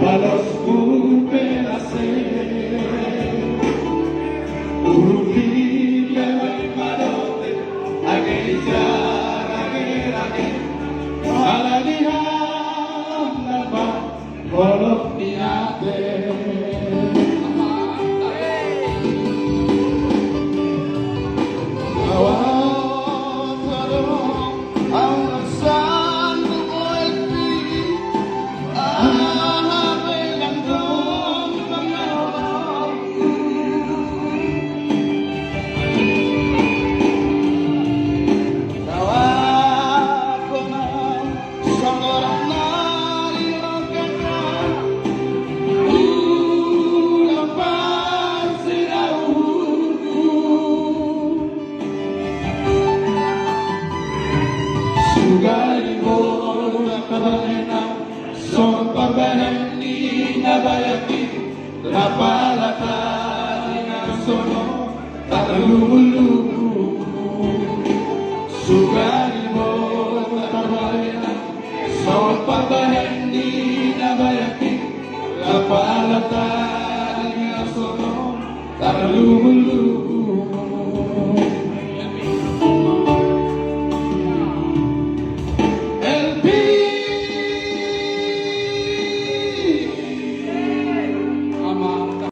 Para esculpir urgirle el marote, aquella para la paz colombiate. Son pambanani na bayaki Napalatan na sono Tatalulu Sugari mo tabayan Son pambanani na bayaki Napalatan na sono Tatalulu